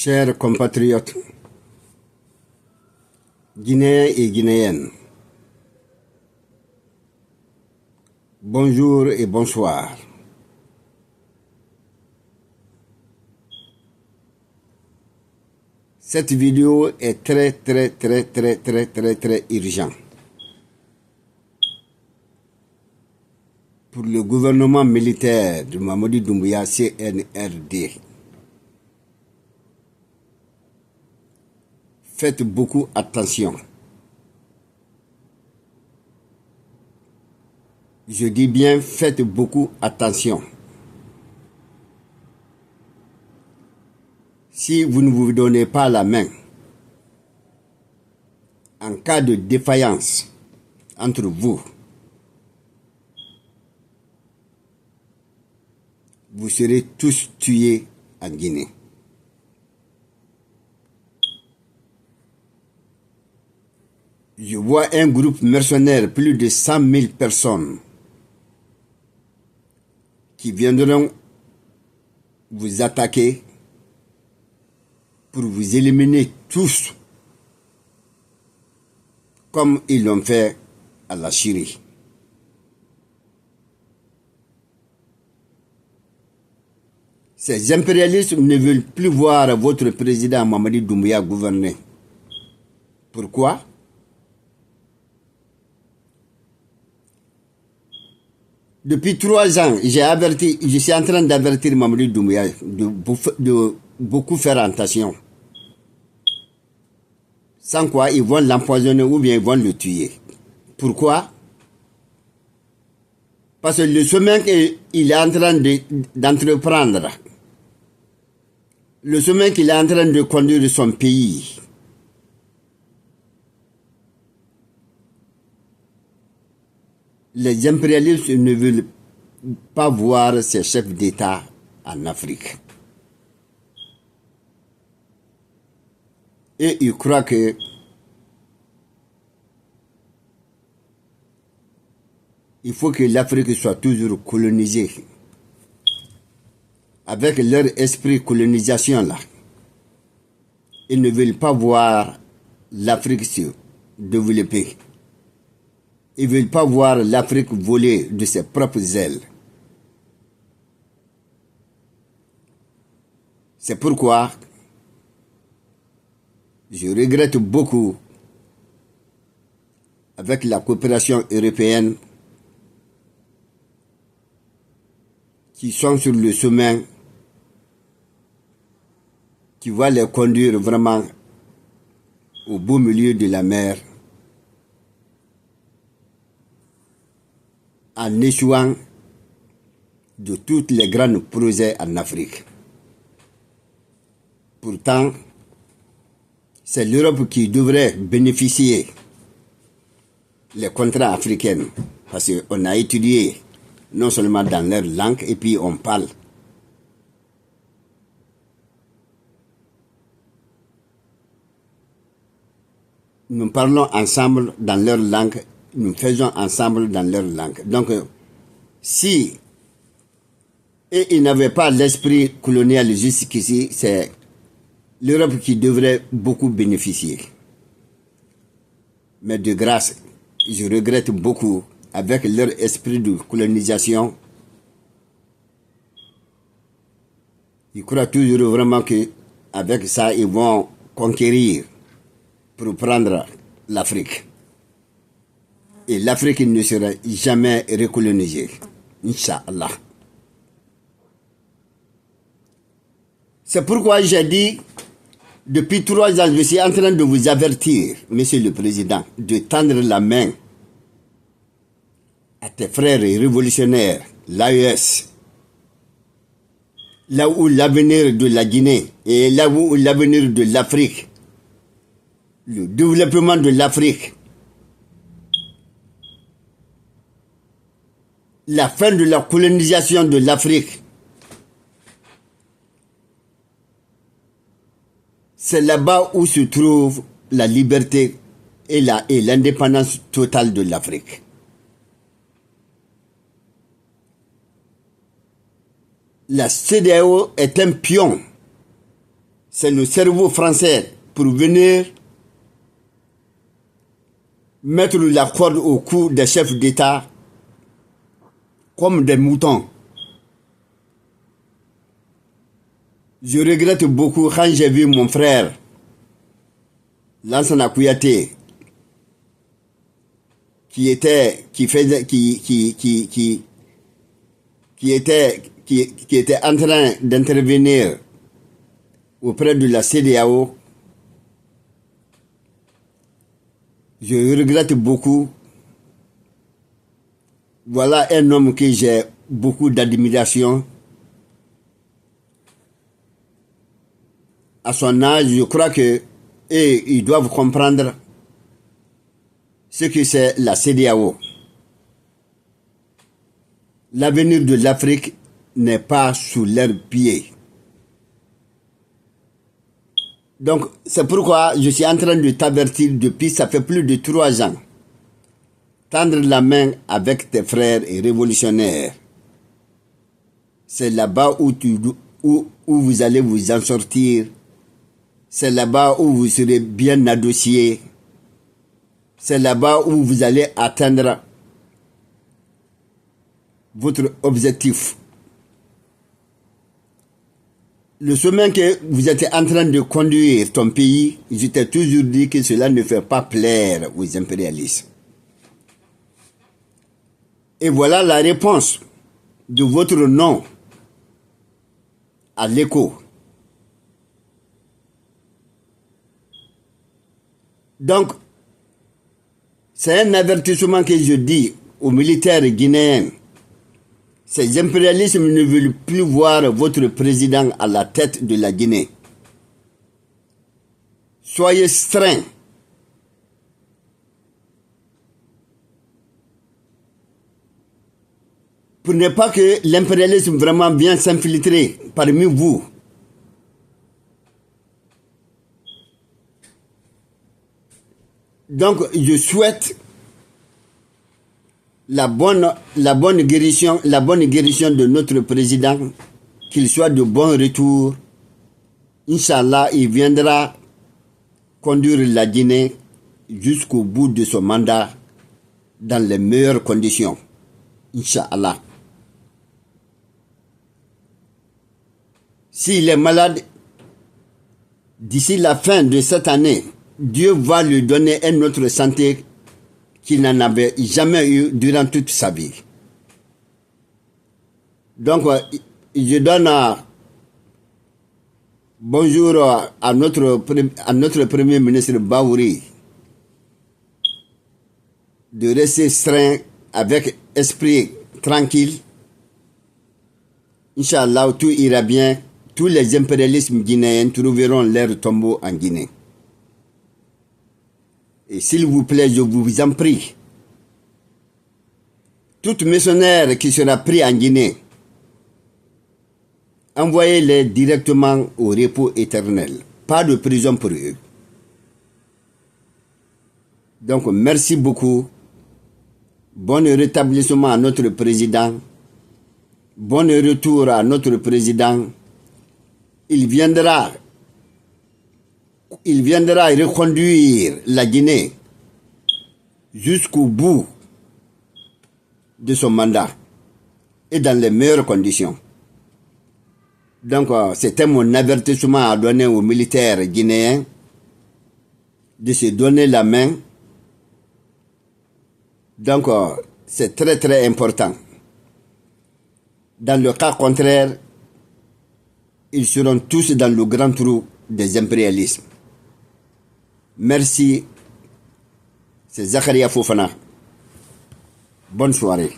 Chers compatriotes, Guinéens et Guinéennes, bonjour et bonsoir. Cette vidéo est très urgente pour le gouvernement militaire de Mamadi Doumbouya CNRD. Faites beaucoup attention. Je dis bien, faites beaucoup attention. Si vous ne vous donnez pas la main, en cas de défaillance entre vous, vous serez tous tués en Guinée. Je vois un groupe mercenaire, plus de 100 000 personnes, qui viendront vous attaquer pour vous éliminer tous, comme ils l'ont fait à la Syrie. Ces impérialistes ne veulent plus voir votre président Mamadi Doumbouya gouverner. Pourquoi? Depuis 3 ans, je suis en train d'avertir Mamadi Doumbouya de beaucoup faire attention. Sans quoi, ils vont l'empoisonner ou bien ils vont le tuer. Pourquoi? Parce que le chemin qu'il est en train d'entreprendre, le chemin qu'il est en train de conduire son pays, les impérialistes ne veulent pas voir ces chefs d'État en Afrique. Et ils croient que il faut que l'Afrique soit toujours colonisée. Avec leur esprit colonisation là, ils ne veulent pas voir l'Afrique se développer. Ils ne veulent pas voir l'Afrique voler de ses propres ailes. C'est pourquoi je regrette beaucoup, avec la coopération européenne, qui sont sur le chemin qui va les conduire vraiment au beau milieu de la mer, en échouant de tous les grands projets en Afrique. Pourtant, c'est l'Europe qui devrait bénéficier des contrats africains, parce qu'on a étudié non seulement dans leur langue, et puis on parle. Nous parlons ensemble dans leur langue, nous faisons ensemble dans leur langue. Donc, si ils n'avaient pas l'esprit colonial jusqu'ici, c'est l'Europe qui devrait beaucoup bénéficier. Mais de grâce, je regrette beaucoup, avec leur esprit de colonisation, ils croient toujours vraiment qu'avec ça, ils vont conquérir pour prendre l'Afrique. Et l'Afrique ne sera jamais recolonisée. Inch'Allah. C'est pourquoi j'ai dit, depuis 3 ans, je suis en train de vous avertir, Monsieur le Président, de tendre la main à tes frères révolutionnaires, l'AES, là où l'avenir de la Guinée et là où l'avenir de l'Afrique, le développement de l'Afrique, la fin de la colonisation de l'Afrique, c'est là-bas où se trouve la liberté et l'indépendance totale de l'Afrique. La CEDEAO est un pion c'est le cerveau français pour venir mettre la corde au cou des chefs d'État comme des moutons. Je regrette beaucoup quand j'ai vu mon frère Lansana Kouyaté qui était en train d'intervenir auprès de la CEDEAO. Je regrette beaucoup. Voilà un homme que j'ai beaucoup d'admiration. À son âge, je crois que ils doivent comprendre ce que c'est la CEDEAO. L'avenir de l'Afrique n'est pas sous leurs pieds. Donc, c'est pourquoi je suis en train de t'avertir depuis, ça fait plus de 3 ans. Tendre la main avec tes frères et révolutionnaires. C'est là-bas où vous allez vous en sortir. C'est là-bas où vous serez bien adossiés. C'est là-bas où vous allez atteindre votre objectif. Le chemin que vous êtes en train de conduire ton pays, je t'ai toujours dit que cela ne fait pas plaire aux impérialistes. Et voilà la réponse de votre nom à l'écho. Donc, c'est un avertissement que je dis aux militaires guinéens. Ces impérialistes ne veulent plus voir votre président à la tête de la Guinée. Soyez streints. Pour ne pas que l'impérialisme vraiment vienne s'infiltrer parmi vous. Donc, je souhaite la bonne guérison de notre président, qu'il soit de bon retour. Inch'Allah, il viendra conduire la Guinée jusqu'au bout de son mandat dans les meilleures conditions. Inch'Allah. S'il est malade, d'ici la fin de cette année, Dieu va lui donner une autre santé qu'il n'en avait jamais eu durant toute sa vie. Donc, je donne bonjour à notre Premier ministre Baouri de rester serein avec esprit tranquille. Inch'Allah, tout ira bien. Tous les impérialismes guinéens trouveront leur tombeau en Guinée. Et s'il vous plaît, je vous en prie, tout missionnaire qui sera pris en Guinée, envoyez-les directement au repos éternel. Pas de prison pour eux. Donc, merci beaucoup. Bon rétablissement à notre président. Bon retour à notre président. Il viendra reconduire la Guinée jusqu'au bout de son mandat et dans les meilleures conditions. Donc, c'était mon avertissement à donner aux militaires guinéens de se donner la main. Donc, c'est très très important. Dans le cas contraire, ils seront tous dans le grand trou des impérialismes. Merci. C'est Zakaria Fofana. Bonne soirée.